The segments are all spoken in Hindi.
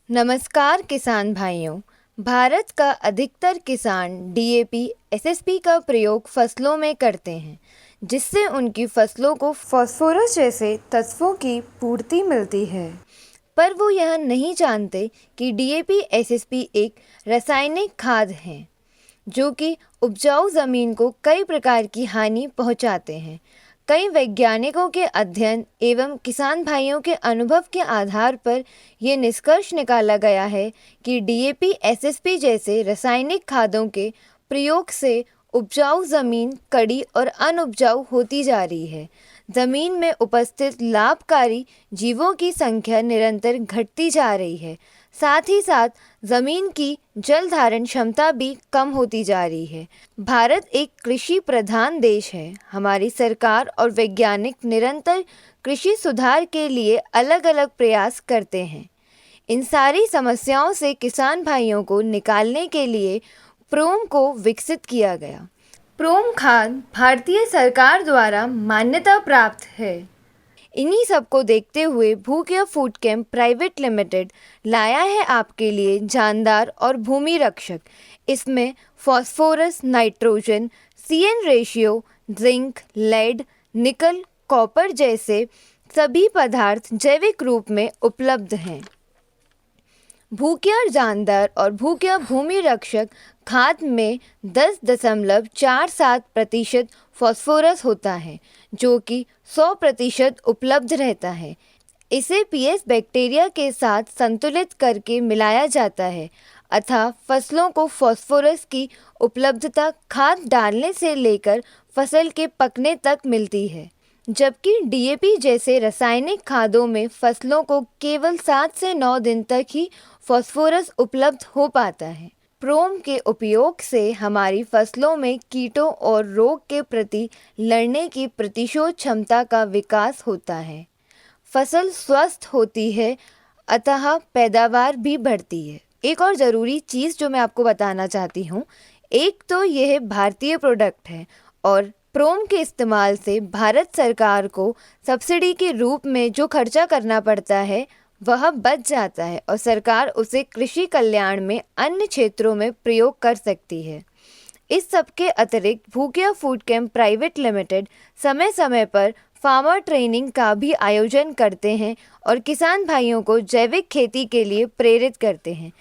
नमस्कार किसान भाइयों। भारत का अधिकतर किसान डीएपी, एसएसपी का प्रयोग फसलों में करते हैं, जिससे उनकी फसलों को फास्फोरस जैसे तत्वों की पूर्ति मिलती है। पर वो यह नहीं जानते कि डीएपी, एसएसपी एक रासायनिक खाद हैं, जो कि उपजाऊ ज़मीन को कई प्रकार की हानि पहुंचाते हैं। कई वैज्ञानिकों के अध्ययन एवं किसान भाइयों के अनुभव के आधार पर ये निष्कर्ष निकाला गया है कि डीएपी, एसएसपी जैसे रासायनिक खादों के प्रयोग से उपजाऊ ज़मीन कड़ी और अनउपजाऊ होती जा रही है। ज़मीन में उपस्थित लाभकारी जीवों की संख्या निरंतर घटती जा रही है। साथ ही साथ ज़मीन की जल धारण क्षमता भी कम होती जा रही है। भारत एक कृषि प्रधान देश है। हमारी सरकार और वैज्ञानिक निरंतर कृषि सुधार के लिए अलग अलग प्रयास करते हैं। इन सारी समस्याओं से किसान भाइयों को निकालने के लिए प्रोम को विकसित किया गया। प्रोम खाद भारतीय सरकार द्वारा मान्यता प्राप्त है। इन्हीं सब को देखते हुए भूकिया फूड कैंप प्राइवेट लिमिटेड लाया है आपके लिए जानदार और भूमि रक्षक। इसमें phosphorus, nitrogen, CN ratio, zinc, lead, nickel, copper जैसे सभी पदार्थ जैविक रूप में उपलब्ध हैं। भूकिया जानदार और भूकिया भूमि रक्षक खाद में 10.47% फास्फोरस होता है, जो कि 100% उपलब्ध रहता है। इसे पीएस बैक्टीरिया के साथ संतुलित करके मिलाया जाता है, अतः फसलों को फास्फोरस की उपलब्धता खाद डालने से लेकर फसल के पकने तक मिलती है। जबकि डीएपी जैसे रासायनिक खादों में फसलों को केवल 7 से 9 दिन तक ही फास्फोरस उपलब्ध हो पाता है। प्रोम के उपयोग से हमारी फसलों में कीटों और रोग के प्रति लड़ने की प्रतिशोध क्षमता का विकास होता है। फसल स्वस्थ होती है, अतः पैदावार भी बढ़ती है। एक और ज़रूरी चीज़ जो मैं आपको बताना चाहती हूँ, एक तो यह भारतीय प्रोडक्ट है और प्रोम के इस्तेमाल से भारत सरकार को सब्सिडी के रूप में जो खर्चा करना पड़ता है वह बच जाता है और सरकार उसे कृषि कल्याण में अन्य क्षेत्रों में प्रयोग कर सकती है। इस सब के अतिरिक्त भूकिया फूड कैंप प्राइवेट लिमिटेड समय समय पर फार्मर ट्रेनिंग का भी आयोजन करते हैं और किसान भाइयों को जैविक खेती के लिए प्रेरित करते हैं।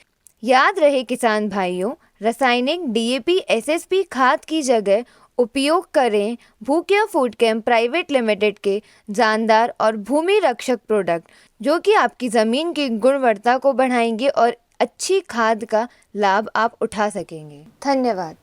याद रहे किसान भाइयों, रासायनिक डीएपी, एसएसपी खाद की जगह उपयोग करें भूकिया फूड कैंप प्राइवेट लिमिटेड के जानदार और भूमि रक्षक प्रोडक्ट, जो कि आपकी ज़मीन की गुणवत्ता को बढ़ाएंगे और अच्छी खाद का लाभ आप उठा सकेंगे। धन्यवाद।